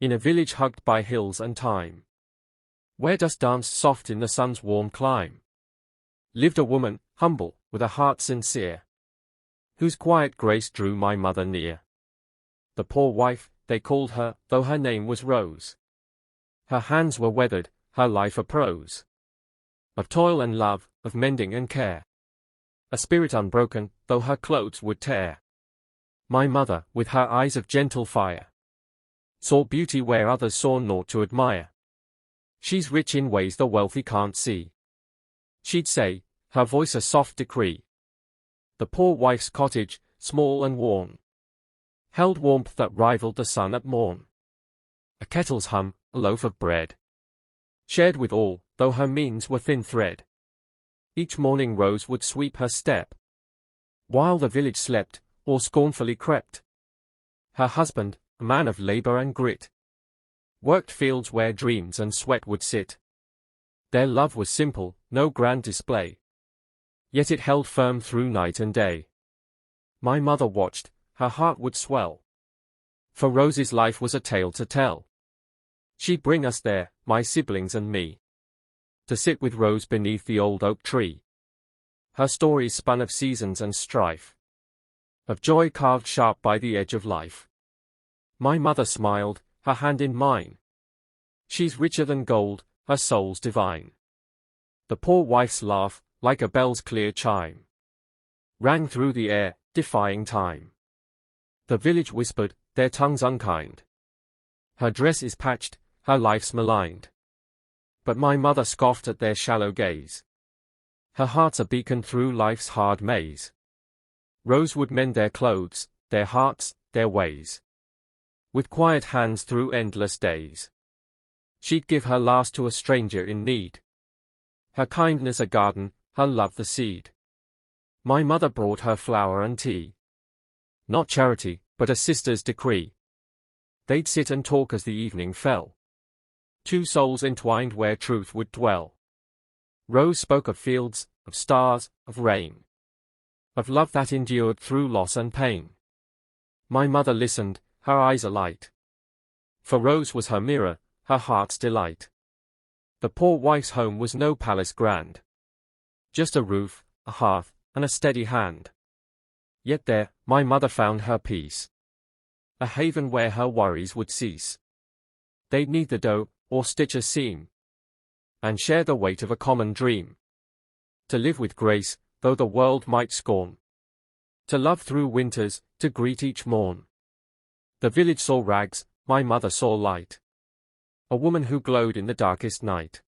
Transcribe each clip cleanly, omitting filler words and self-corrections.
In a village hugged by hills and time, where dust danced soft in the sun's warm clime, lived a woman, humble, with a heart sincere, whose quiet grace drew my mother near. The poor wife, they called her, though her name was Rose. Her hands were weathered, her life a prose of toil and love, of mending and care, a spirit unbroken, though her clothes would tear. My mother, with her eyes of gentle fire, saw beauty where others saw naught to admire. She's rich in ways the wealthy can't see, she'd say, her voice a soft decree. The poor wife's cottage, small and worn, held warmth that rivaled the sun at morn. A kettle's hum, a loaf of bread, shared with all, though her means were thin thread. Each morning Rose would sweep her step, while the village slept, or scornfully crept. Her husband, a man of labor and grit, worked fields where dreams and sweat would sit. Their love was simple, no grand display, yet it held firm through night and day. My mother watched, her heart would swell, for Rose's life was a tale to tell. She'd bring us there, my siblings and me, to sit with Rose beneath the old oak tree. Her stories spun of seasons and strife, of joy carved sharp by the edge of life. My mother smiled, her hand in mine. She's richer than gold, her soul's divine. The poor wife's laugh, like a bell's clear chime, rang through the air, defying time. The village whispered, their tongues unkind. Her dress is patched, her life's maligned. But my mother scoffed at their shallow gaze. Her heart's a beacon through life's hard maze. Rose would mend their clothes, their hearts, their ways, with quiet hands through endless days. She'd give her last to a stranger in need, her kindness a garden, her love the seed. My mother brought her flour and tea, not charity, but a sister's decree. They'd sit and talk as the evening fell, two souls entwined where truth would dwell. Rose spoke of fields, of stars, of rain, of love that endured through loss and pain. My mother listened, her eyes alight, for Rose was her mirror, her heart's delight. The poor wife's home was no palace grand, just a roof, a hearth, and a steady hand. Yet there, my mother found her peace, a haven where her worries would cease. They'd knead the dough, or stitch a seam, and share the weight of a common dream. To live with grace, though the world might scorn, to love through winters, to greet each morn. The village saw rags, my mother saw light, a woman who glowed in the darkest night.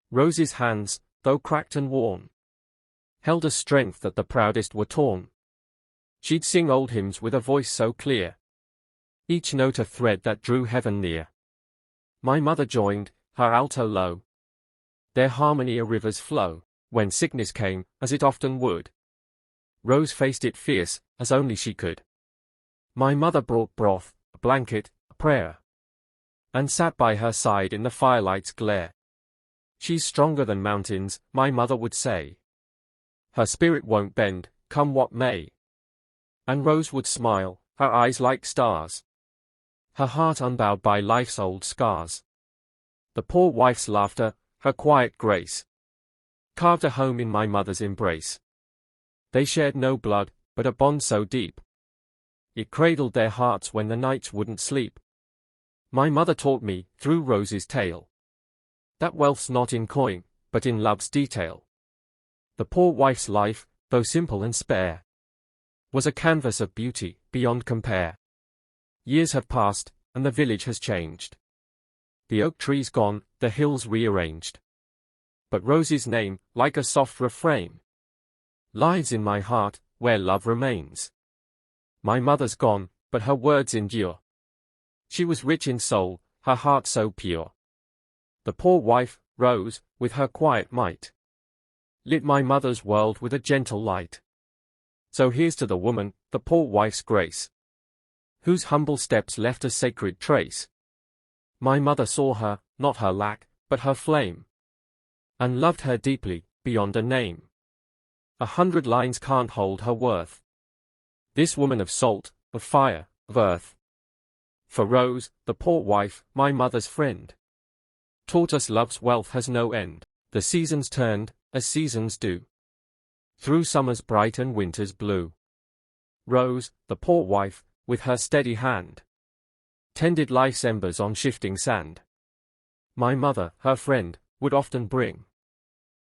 Rose's hands, though cracked and worn, held a strength that the proudest were torn. She'd sing old hymns with a voice so clear, each note a thread that drew heaven near. My mother joined, her alto low, their harmony a river's flow. When sickness came, as it often would, Rose faced it fierce, as only she could. My mother brought broth, a blanket, a prayer, and sat by her side in the firelight's glare. She's stronger than mountains, my mother would say. Her spirit won't bend, come what may. And Rose would smile, her eyes like stars, her heart unbowed by life's old scars. The poor wife's laughter, her quiet grace, carved a home in my mother's embrace. They shared no blood, but a bond so deep, it cradled their hearts when the nights wouldn't sleep. My mother taught me, through Rose's tale, that wealth's not in coin, but in love's detail. The poor wife's life, though simple and spare, was a canvas of beauty, beyond compare. Years have passed, and the village has changed. The oak tree's gone, the hills rearranged. But Rose's name, like a soft refrain, lies in my heart, where love remains. My mother's gone, but her words endure. She was rich in soul, her heart so pure. The poor wife, Rose, with her quiet might, lit my mother's world with a gentle light. So here's to the woman, the poor wife's grace, whose humble steps left a sacred trace. My mother saw her, not her lack, but her flame, and loved her deeply, beyond a name. 100 lines can't hold her worth. This woman of salt, of fire, of earth, For Rose, the poor wife, my mother's friend, taught us love's wealth has no end. The seasons turned, as seasons do, through summer's bright and winter's blue. Rose, the poor wife, with her steady hand, tended life's embers on shifting sand. My mother, her friend, would often bring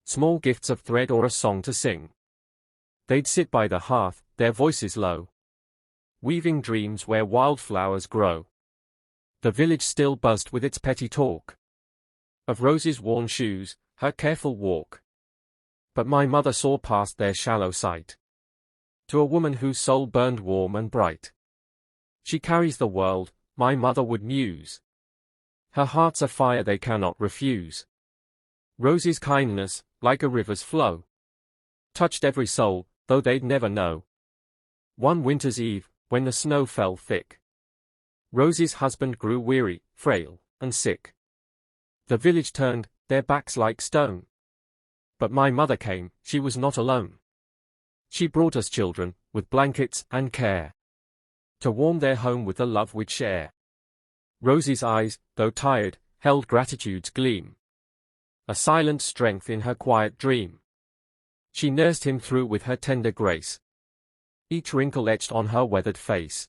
small gifts of thread or a song to sing. They'd sit by the hearth, their voices low, weaving dreams where wildflowers grow. The village still buzzed with its petty talk of Rose's worn shoes, her careful walk. But my mother saw past their shallow sight to a woman whose soul burned warm and bright. She carries the world, my mother would muse. Her heart's a fire they cannot refuse. Rose's kindness, like a river's flow, touched every soul, though they'd never know. One winter's eve, when the snow fell thick, Rose's husband grew weary, frail, and sick. The village turned, their backs like stone. But my mother came, she was not alone. She brought us children, with blankets and care, to warm their home with the love we'd share. Rose's eyes, though tired, held gratitude's gleam, a silent strength in her quiet dream. She nursed him through with her tender grace, each wrinkle etched on her weathered face.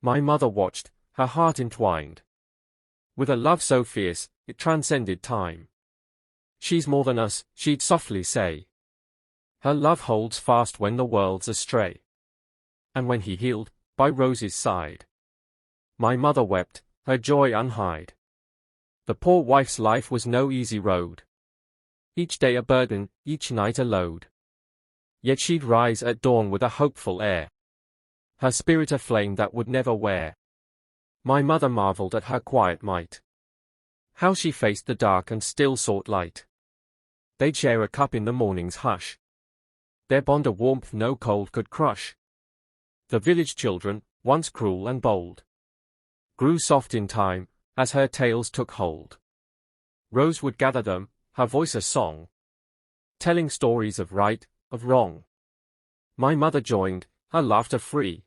My mother watched, her heart entwined with a love so fierce, it transcended time. She's more than us, she'd softly say. Her love holds fast when the world's astray. And when he healed, by Rose's side, my mother wept, her joy unhide. The poor wife's life was no easy road. Each day a burden, each night a load. Yet she'd rise at dawn with a hopeful air, her spirit a flame that would never wear. My mother marveled at her quiet might, how she faced the dark and still sought light. They'd share a cup in the morning's hush, their bond a warmth no cold could crush. The village children, once cruel and bold, grew soft in time, as her tales took hold. Rose would gather them, her voice a song, telling stories of right, of wrong. My mother joined, her laughter free.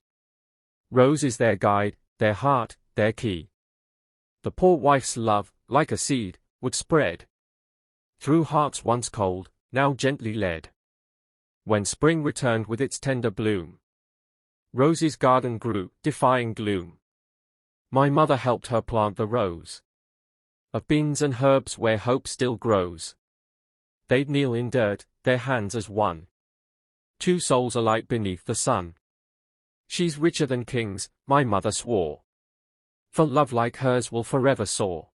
Rose is their guide, their heart, their key. The poor wife's love, like a seed, would spread through hearts once cold, now gently led. When spring returned with its tender bloom, Rose's garden grew, defying gloom. My mother helped her plant the rose of beans and herbs where hope still grows. They'd kneel in dirt, their hands as one, two souls alike beneath the sun. She's richer than kings, my mother swore, for love like hers will forever soar.